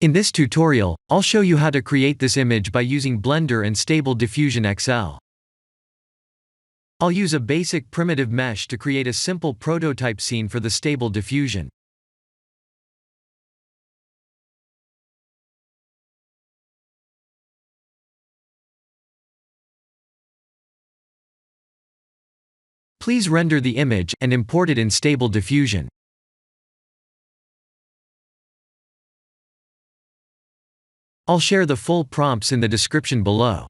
In this tutorial, I'll show you how to create this image by using Blender and Stable Diffusion XL. I'll use a basic primitive mesh to create a simple prototype scene for the Stable Diffusion. Please render the image and import it in Stable Diffusion. I'll share the full prompts in the description below.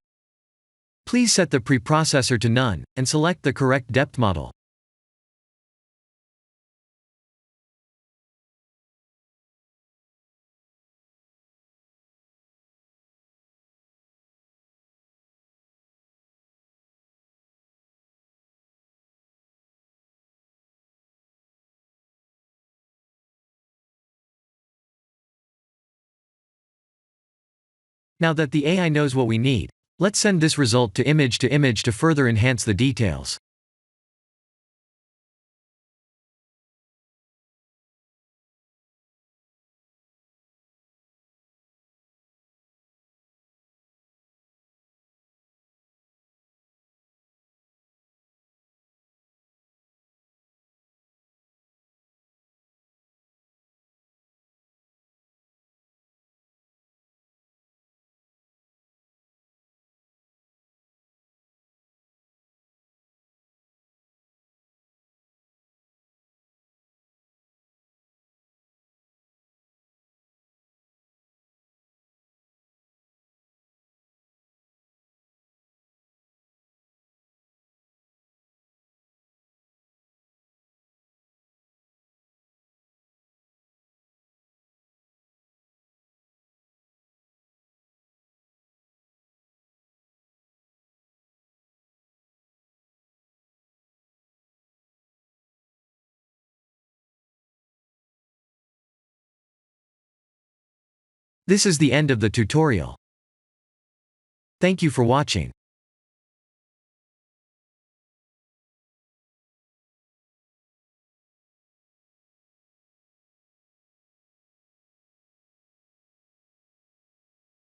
Please set the preprocessor to none, and select the correct depth model. Now that the AI knows what we need, let's send this result to image to further enhance the details. This is the end of the tutorial. Thank you for watching.